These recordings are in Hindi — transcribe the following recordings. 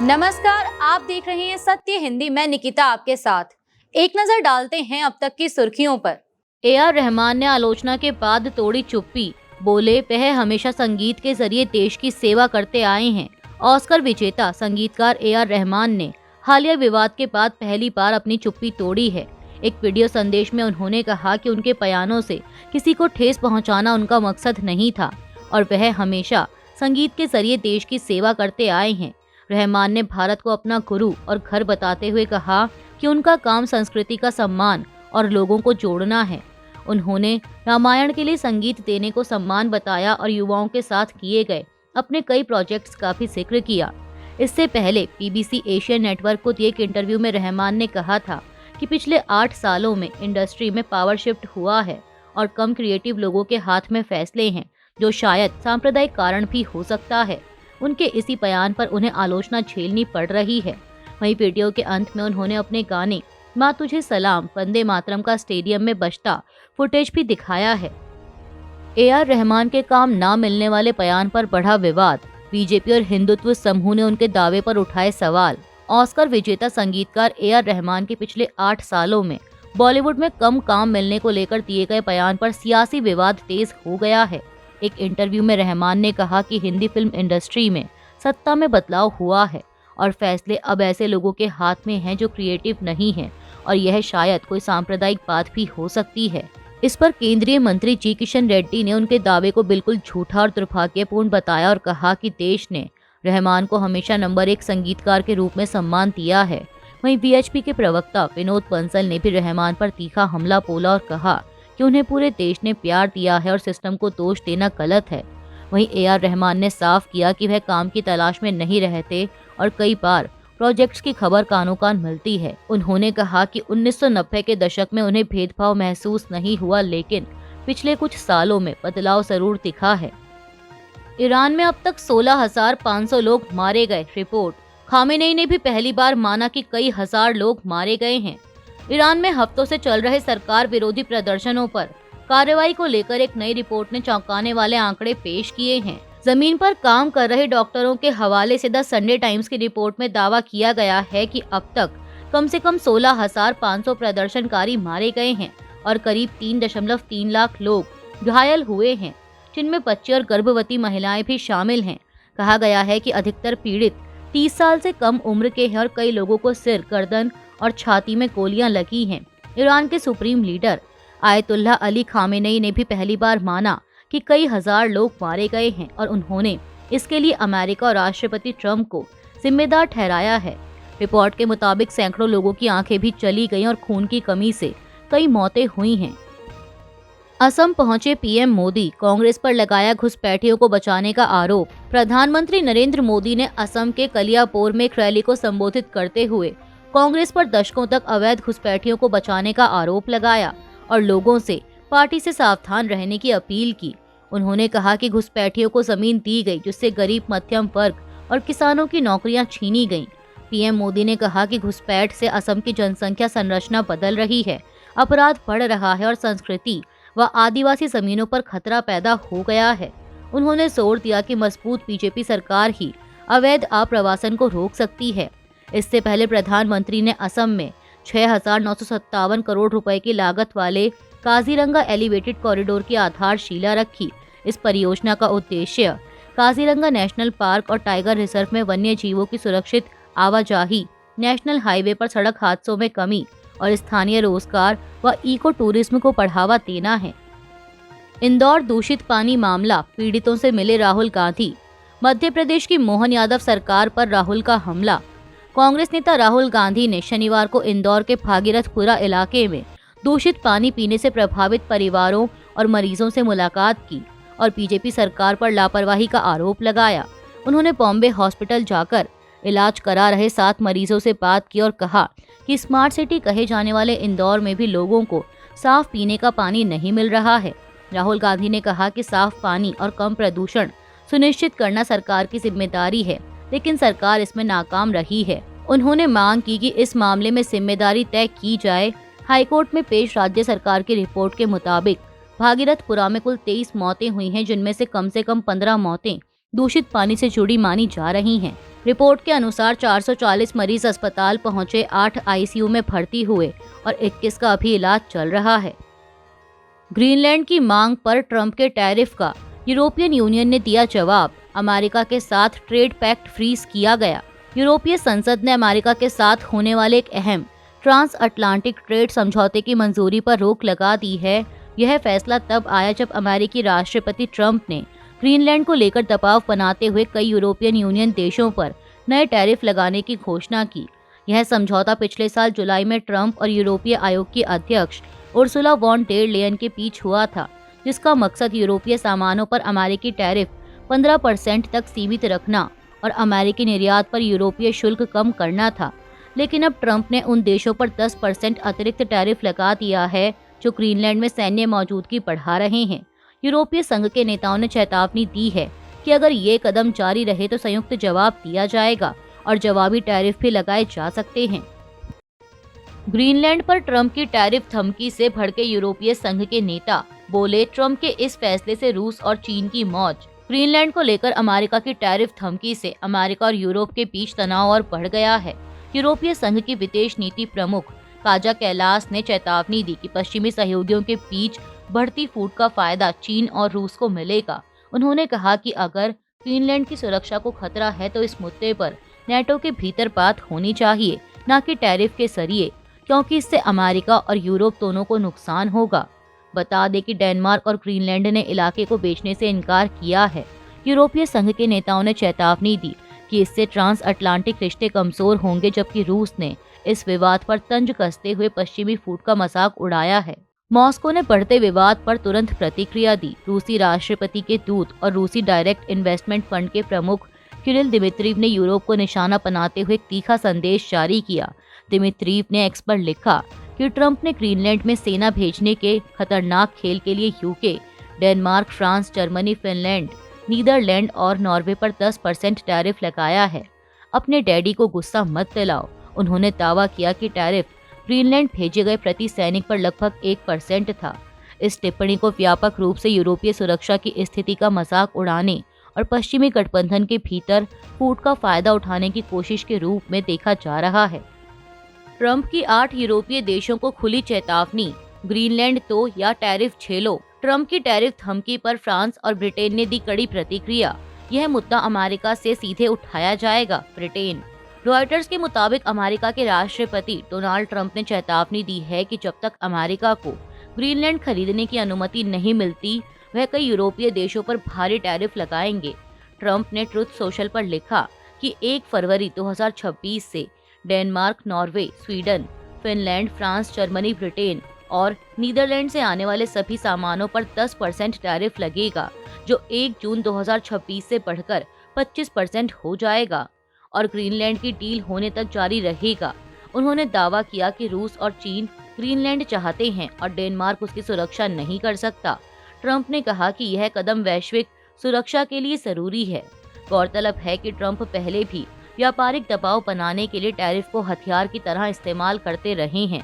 नमस्कार, आप देख रहे हैं सत्य हिंदी। मैं निकिता आपके साथ। एक नजर डालते हैं अब तक की सुर्खियों पर। ए.आर. रहमान ने आलोचना के बाद तोड़ी चुप्पी। बोले, वह हमेशा संगीत के जरिए देश की सेवा करते आए हैं। ऑस्कर विजेता संगीतकार ए.आर. रहमान ने हालिया विवाद के बाद पहली बार अपनी चुप्पी तोड़ी है। एक वीडियो संदेश में उन्होंने कहा कि उनके बयानों से किसी को ठेस पहुंचाना उनका मकसद नहीं था और वह हमेशा संगीत के जरिए देश की सेवा करते आए हैं। रहमान ने भारत को अपना गुरु और घर बताते हुए कहा कि उनका काम संस्कृति का सम्मान और लोगों को जोड़ना है। उन्होंने रामायण के लिए संगीत देने को सम्मान बताया और युवाओं के साथ किए गए अपने कई प्रोजेक्ट्स का भी जिक्र किया। इससे पहले पीबीसी एशिया नेटवर्क को दिए एक इंटरव्यू में रहमान ने कहा था कि पिछले 8 सालों में इंडस्ट्री में पावर शिफ्ट हुआ है और कम क्रिएटिव लोगों के हाथ में फैसले हैं, जो शायद सांप्रदायिक कारण भी हो सकता है। उनके इसी बयान पर उन्हें आलोचना झेलनी पड़ रही है। वहीं वीडियो के अंत में उन्होंने अपने गाने माँ तुझे सलाम वंदे मातरम का स्टेडियम में बजता फुटेज भी दिखाया है। ए.आर. रहमान के काम ना मिलने वाले बयान पर बढ़ा विवाद। बीजेपी और हिंदुत्व समूह ने उनके दावे पर उठाए सवाल। ऑस्कर विजेता संगीतकार ए.आर. रहमान के पिछले 8 सालों में बॉलीवुड में कम काम मिलने को लेकर दिए गए बयान पर सियासी विवाद तेज हो गया है। एक इंटरव्यू में रहमान ने कहा कि हिंदी फिल्म इंडस्ट्री में सत्ता में बदलाव हुआ है और फैसले अब ऐसे लोगों के हाथ में हैं जो क्रिएटिव नहीं हैं और यह शायद कोई सांप्रदायिक बात भी हो सकती है। इस पर केंद्रीय मंत्री जी किशन रेड्डी ने उनके दावे को बिल्कुल झूठा और दुर्भाग्यपूर्ण बताया और कहा कि देश ने रहमान को हमेशा नंबर 1 संगीतकार के रूप में सम्मान दिया है। वहीं वीएचपी के प्रवक्ता विनोद बंसल ने भी रहमान पर तीखा हमला बोला और कहा कि उन्हें पूरे देश ने प्यार दिया है और सिस्टम को दोष देना गलत है। वहीं ए.आर. रहमान ने साफ किया कि वह काम की तलाश में नहीं रहते और कई बार प्रोजेक्ट्स की खबर कानों कान मिलती है। उन्होंने कहा कि 1990 के दशक में उन्हें भेदभाव महसूस नहीं हुआ, लेकिन पिछले कुछ सालों में बदलाव जरूर दिखा है। ईरान में अब तक 16,500 लोग मारे गए। रिपोर्ट। खामेनेई ने भी पहली बार माना कि कई हजार लोग मारे गए हैं। ईरान में हफ्तों से चल रहे सरकार विरोधी प्रदर्शनों पर कार्रवाई को लेकर एक नई रिपोर्ट ने चौंकाने वाले आंकड़े पेश किए हैं। जमीन पर काम कर रहे डॉक्टरों के हवाले से द संडे टाइम्स की रिपोर्ट में दावा किया गया है कि अब तक कम से कम 16,500 प्रदर्शनकारी मारे गए हैं और करीब 3.3 लाख लोग घायल हुए हैं, जिनमें बच्चे और गर्भवती महिलाएं भी शामिल हैं। कहा गया है कि अधिकतर पीड़ित 30 साल से कम उम्र के हैं और कई लोगों को सिर, गर्दन और छाती में गोलियां लगी हैं। ईरान के supreme leader Ayatollah Ali Khamenei ने भी पहली बार माना कि कई हजार लोग मारे गए हैं और उन्होंने इसके लिए अमेरिका और राष्ट्रपति ट्रंप को जिम्मेदार ठहराया है। रिपोर्ट के मुताबिक सैकड़ों लोगों की आंखें भी चली गईं और खून की कमी से कई मौतें हुई हैं। असम पहुंचे पीएम मोदी। कांग्रेस पर लगाया घुसपैठियों को बचाने का आरोप। प्रधानमंत्री नरेंद्र मोदी ने असम के कलियापोर में एक रैली को संबोधित करते हुए कांग्रेस पर दशकों तक अवैध घुसपैठियों को बचाने का आरोप लगाया और लोगों से पार्टी से सावधान रहने की अपील की। उन्होंने कहा कि घुसपैठियों को जमीन दी गई, जिससे गरीब मध्यम वर्ग और किसानों की नौकरियां छीनी गईं। पीएम मोदी ने कहा कि घुसपैठ से असम की जनसंख्या संरचना बदल रही है, अपराध बढ़ रहा है और संस्कृति व आदिवासी जमीनों पर खतरा पैदा हो गया है। उन्होंने जोर दिया कि मजबूत बीजेपी सरकार ही अवैध आप्रवासन को रोक सकती है। इससे पहले प्रधानमंत्री ने असम में 6,957 करोड़ रुपए की लागत वाले काजीरंगा एलिवेटेड कॉरिडोर की आधारशिला रखी। इस परियोजना का उद्देश्य काजीरंगा नेशनल पार्क और टाइगर रिजर्व में वन्य जीवों की सुरक्षित आवाजाही, नेशनल हाईवे पर सड़क हादसों में कमी और स्थानीय रोजगार व इको टूरिज्म को बढ़ावा देना है। इंदौर दूषित पानी मामला, पीड़ितों से मिले राहुल गांधी। मध्य प्रदेश की मोहन यादव सरकार पर राहुल का हमला। कांग्रेस नेता राहुल गांधी ने शनिवार को इंदौर के भागीरथपुरा इलाके में दूषित पानी पीने से प्रभावित परिवारों और मरीजों से मुलाकात की और बीजेपी सरकार पर लापरवाही का आरोप लगाया। उन्होंने बॉम्बे हॉस्पिटल जाकर इलाज करा रहे 7 मरीजों से बात की और कहा कि स्मार्ट सिटी कहे जाने वाले इंदौर में भी लोगों को साफ पीने का पानी नहीं मिल रहा है। राहुल गांधी ने कहा कि साफ पानी और कम प्रदूषण सुनिश्चित करना सरकार की जिम्मेदारी है, लेकिन सरकार इसमें नाकाम रही है। उन्होंने मांग की कि इस मामले में जिम्मेदारी तय की जाए। हाईकोर्ट में पेश राज्य सरकार की रिपोर्ट के मुताबिक भागीरथपुरा में कुल 23 मौतें हुई हैं, जिनमें से कम 15 मौतें दूषित पानी से जुड़ी मानी जा रही हैं। रिपोर्ट के अनुसार 440 मरीज अस्पताल पहुंचे, 8 आईसीयू में भर्ती हुए और 21 का अभी इलाज चल रहा है। ग्रीनलैंड की मांग पर ट्रंप के टैरिफ का यूरोपियन यूनियन ने दिया जवाब। अमेरिका के साथ ट्रेड पैक्ट फ्रीज किया गया। यूरोपीय संसद ने अमेरिका के साथ होने वाले एक अहम ट्रांस अटलांटिक ट्रेड समझौते की मंजूरी पर रोक लगा दी है। यह फैसला तब आया जब अमेरिकी राष्ट्रपति ट्रंप ने ग्रीनलैंड को लेकर दबाव बनाते हुए कई यूरोपियन यूनियन देशों पर नए टैरिफ लगाने की घोषणा की। यह समझौता पिछले साल जुलाई में ट्रंप और यूरोपीय आयोग की अध्यक्ष उर्सुला वॉन डेर लेयन के बीच हुआ था, जिसका मकसद यूरोपीय सामानों पर अमेरिकी टैरिफ 15% तक सीमित रखना और अमेरिकी निर्यात पर यूरोपीय शुल्क कम करना था। लेकिन अब ट्रंप ने उन देशों पर 10% अतिरिक्त टैरिफ लगा दिया है जो ग्रीनलैंड में सैन्य मौजूदगी बढ़ा रहे हैं। यूरोपीय संघ के नेताओं ने चेतावनी दी है कि अगर ये कदम जारी रहे तो संयुक्त जवाब दिया जाएगा और जवाबी टैरिफ भी लगाए जा सकते हैं। ग्रीनलैंड पर ट्रंप की टैरिफ धमकी से भड़के यूरोपीय संघ के नेता बोले, ट्रंप के इस फैसले से रूस और चीन की मौज। ग्रीनलैंड को लेकर अमेरिका की टैरिफ धमकी से अमेरिका और यूरोप के बीच तनाव और बढ़ गया है। यूरोपीय संघ की विदेश नीति प्रमुख काजा कैलास ने चेतावनी दी कि पश्चिमी सहयोगियों के बीच बढ़ती फूट का फायदा चीन और रूस को मिलेगा। उन्होंने कहा कि अगर ग्रीनलैंड की सुरक्षा को खतरा है तो इस मुद्दे पर नेटो के भीतर बात होनी चाहिए, न कि टैरिफ के जरिए, क्योंकि इससे अमेरिका और यूरोप दोनों को नुकसान होगा। बता दें कि डेनमार्क और ग्रीनलैंड ने इलाके को बेचने से इनकार किया है। यूरोपीय संघ के नेताओं ने चेतावनी दी कि इससे ट्रांस अटलांटिक रिश्ते कमजोर होंगे, जबकि रूस ने इस विवाद पर तंज कसते हुए पश्चिमी फूट का मजाक उड़ाया है। मॉस्को ने बढ़ते विवाद पर तुरंत प्रतिक्रिया दी। रूसी राष्ट्रपति के दूत और रूसी डायरेक्ट इन्वेस्टमेंट फंड के प्रमुख किरिल दिमित्रीव ने यूरोप को निशाना बनाते हुए एक तीखा संदेश जारी किया। दिमित्रीव ने एक्स पर लिखा कि ट्रंप ने ग्रीनलैंड में सेना भेजने के खतरनाक खेल के लिए UK, Denmark, France, Germany, Finland, Netherland और नॉर्वे पर 10% टैरिफ लगाया है। अपने डैडी को गुस्सा मत दिलाओ। उन्होंने दावा किया कि टैरिफ ग्रीनलैंड भेजे गए प्रति सैनिक पर लगभग 1% था। इस टिप्पणी को व्यापक रूप से यूरोपीय सुरक्षा की स्थिति का मजाक उड़ाने और पश्चिमी गठबंधन के भीतर फूट का फायदा उठाने की कोशिश के रूप में देखा जा रहा है। ट्रंप की 8 यूरोपीय देशों को खुली चेतावनी, ग्रीनलैंड तो या टैरिफ झेलो। ट्रंप की टैरिफ धमकी पर फ्रांस और ब्रिटेन ने दी कड़ी प्रतिक्रिया। यह मुद्दा अमेरिका से सीधे उठाया जाएगा। ब्रिटेन रॉयटर्स के मुताबिक अमेरिका के राष्ट्रपति डोनाल्ड ट्रंप ने चेतावनी दी है कि जब तक अमेरिका को ग्रीनलैंड खरीदने की अनुमति नहीं मिलती, वह कई यूरोपीय देशों पर भारी टैरिफ लगाएंगे। ट्रंप ने ट्रुथ सोशल पर लिखा कि 1 फरवरी 2026 से Denmark, Norway, Sweden, Finland, France, Germany, Britain और नीदरलैंड से आने वाले सभी सामानों पर 10% टैरिफ लगेगा, जो 1 जून 2026 से बढ़कर 25% हो जाएगा और ग्रीनलैंड की डील होने तक जारी रहेगा। उन्होंने दावा किया कि रूस और चीन ग्रीनलैंड चाहते हैं और डेनमार्क उसकी सुरक्षा नहीं कर सकता। ट्रंप ने कहा कि यह कदम वैश्विक सुरक्षा के लिए जरूरी है। गौरतलब है कि ट्रंप पहले भी व्यापारिक दबाव बनाने के लिए टैरिफ को हथियार की तरह इस्तेमाल करते रहे हैं।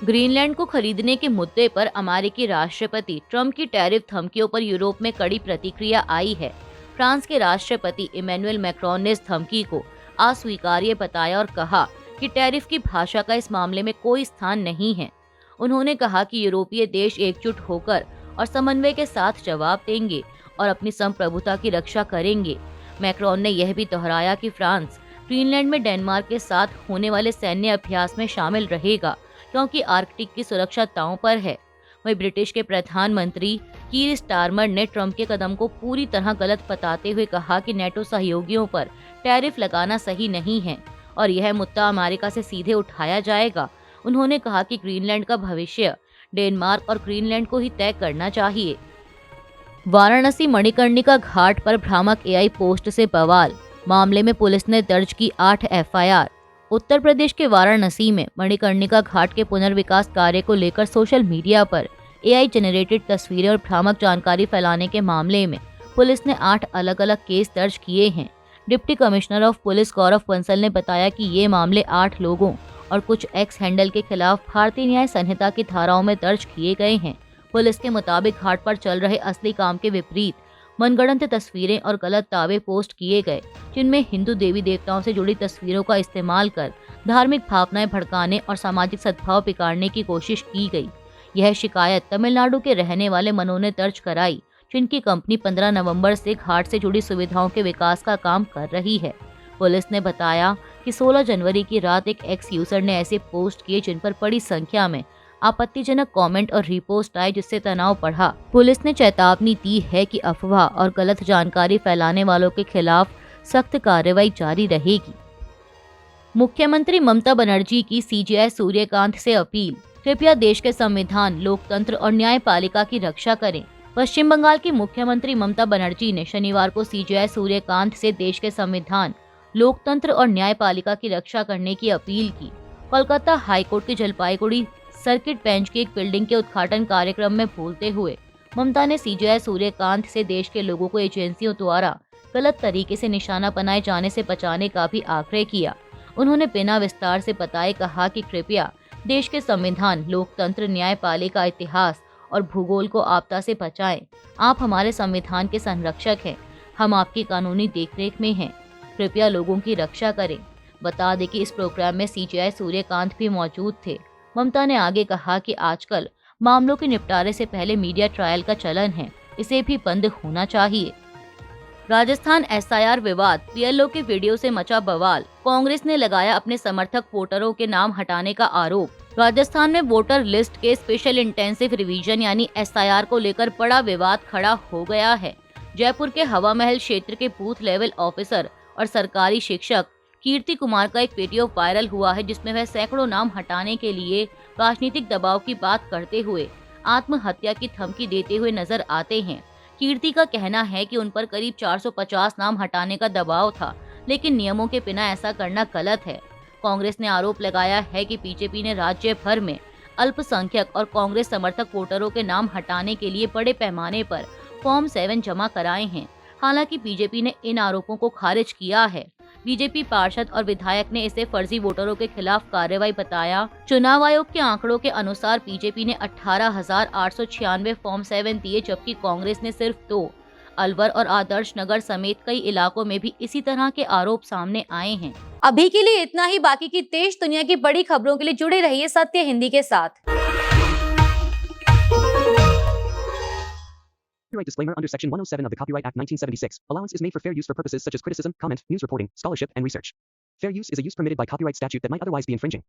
ग्रीनलैंड को खरीदने के मुद्दे पर अमेरिकी राष्ट्रपति ट्रंप की टैरिफ धमकियों पर यूरोप में कड़ी प्रतिक्रिया आई है। फ्रांस के राष्ट्रपति इमैनुअल मैक्रोन ने इस धमकी को अस्वीकार्य बताया और कहा कि टैरिफ की भाषा का इस मामले में कोई स्थान नहीं है। उन्होंने कहा कि यूरोपीय देश एकजुट होकर और समन्वय के साथ जवाब देंगे और अपनी संप्रभुता की रक्षा करेंगे। मैक्रोन ने यह भी दोहराया कि फ्रांस ग्रीनलैंड में डेनमार्क के साथ होने वाले सैन्य अभ्यास में शामिल रहेगा, क्योंकि आर्कटिक की सुरक्षा दांव पर है। वहीं ब्रिटिश के प्रधानमंत्री कीर स्टारमर ने ट्रंप के कदम को पूरी तरह गलत बताते हुए कहा कि नेटो सहयोगियों पर टैरिफ लगाना सही नहीं है और यह मुद्दा अमेरिका से सीधे उठाया जाएगा। उन्होंने कहा कि ग्रीनलैंड का भविष्य डेनमार्क और ग्रीनलैंड को ही तय करना चाहिए। वाराणसी मणिकर्णिका घाट पर भ्रामक एआई पोस्ट से बवाल, मामले में पुलिस ने दर्ज की 8 एफआईआर। उत्तर प्रदेश के वाराणसी में मणिकर्णिका घाट के पुनर्विकास कार्य को लेकर सोशल मीडिया पर एआई जनरेटेड तस्वीरें और भ्रामक जानकारी फैलाने के मामले में पुलिस ने 8 अलग अलग केस दर्ज किए हैं। डिप्टी कमिश्नर ऑफ पुलिस गौरव बंसल ने बताया कि ये मामले 8 लोगों और कुछ एक्स हैंडल के खिलाफ भारतीय न्याय संहिता की धाराओं में दर्ज किए गए हैं। पुलिस के मुताबिक घाट पर चल रहे असली काम के विपरीत मनगढ़ंत तस्वीरें और गलत दावे पोस्ट किए गए, जिनमें हिंदू देवी देवताओं से जुड़ी तस्वीरों का इस्तेमाल कर धार्मिक भावनाएं भड़काने और सामाजिक सद्भाव बिगाड़ने की कोशिश की गई। यह शिकायत तमिलनाडु के रहने वाले मनु ने दर्ज कराई, जिनकी कंपनी 15 नवंबर से घाट से जुड़ी सुविधाओं के विकास का काम कर रही है। पुलिस ने बताया कि 16 जनवरी की रात एक एक्स यूजर ने ऐसे पोस्ट किए जिन पर बड़ी संख्या में आपत्तिजनक कमेंट और रिपोस्ट आए, जिससे तनाव बढ़ा। पुलिस ने चेतावनी दी है कि अफवाह और गलत जानकारी फैलाने वालों के खिलाफ सख्त कार्रवाई जारी रहेगी। मुख्यमंत्री ममता बनर्जी की सीजेआई सूर्यकांत से अपील, कृपया देश के संविधान, लोकतंत्र और न्यायपालिका की रक्षा करें। पश्चिम बंगाल की मुख्यमंत्री ममता बनर्जी ने शनिवार को सीजेआई सूर्यकांत से देश के संविधान, लोकतंत्र और न्यायपालिका की रक्षा करने की अपील की। कोलकाता हाईकोर्ट के जलपाईगुड़ी सर्किट बेंच की एक बिल्डिंग के उद्घाटन कार्यक्रम में बोलते हुए ममता ने सीजेआई सूर्यकांत से देश के लोगों को एजेंसियों द्वारा गलत तरीके से निशाना बनाए जाने से बचाने का भी आग्रह किया। उन्होंने बिना विस्तार से बताए कहा कि कृपया देश के संविधान, लोकतंत्र, न्यायपालिका, इतिहास और भूगोल को आपदा से बचाएं। आप हमारे संविधान के संरक्षक हैं, हम आपकी कानूनी देखरेख में हैं। कृपया लोगों की रक्षा करें। बता दें कि इस प्रोग्राम में सीजेआई सूर्यकांत भी मौजूद थे। ममता ने आगे कहा कि आजकल मामलों के निपटारे से पहले मीडिया ट्रायल का चलन है, इसे भी बंद होना चाहिए। राजस्थान एसआईआर विवाद, पीएलओ के वीडियो से मचा बवाल, कांग्रेस ने लगाया अपने समर्थक वोटरों के नाम हटाने का आरोप। राजस्थान में वोटर लिस्ट के स्पेशल इंटेंसिव रिवीजन यानी एसआईआर को लेकर बड़ा विवाद खड़ा हो गया है। जयपुर के हवा महल क्षेत्र के बूथ लेवल ऑफिसर और सरकारी शिक्षक कीर्ति कुमार का एक वीडियो वायरल हुआ है, जिसमें वह सैकड़ों नाम हटाने के लिए राजनीतिक दबाव की बात करते हुए आत्महत्या की धमकी देते हुए नजर आते हैं। कीर्ति का कहना है कि उन पर करीब 450 नाम हटाने का दबाव था, लेकिन नियमों के बिना ऐसा करना गलत है। कांग्रेस ने आरोप लगाया है कि बीजेपी ने राज्य भर में अल्पसंख्यक और कांग्रेस समर्थक वोटरों के नाम हटाने के लिए बड़े पैमाने पर फॉर्म 7 जमा कराए हैं। हालांकि बीजेपी ने इन आरोपों को खारिज किया है। बीजेपी पार्षद और विधायक ने इसे फर्जी वोटरों के खिलाफ कार्रवाई बताया। चुनाव आयोग के आंकड़ों के अनुसार बीजेपी ने 18,896 फॉर्म 7 दिए, जबकि कांग्रेस ने सिर्फ 2। अलवर और आदर्श नगर समेत कई इलाकों में भी इसी तरह के आरोप सामने आए हैं। अभी के लिए इतना ही। बाकी की देश दुनिया की बड़ी खबरों के लिए जुड़े रहिए सत्य हिंदी के साथ। Copyright disclaimer under Section 107 of the Copyright Act 1976. Allowance is made for fair use for purposes such as criticism, comment, news reporting, scholarship, and research. Fair use is a use permitted by copyright statute that might otherwise be infringing.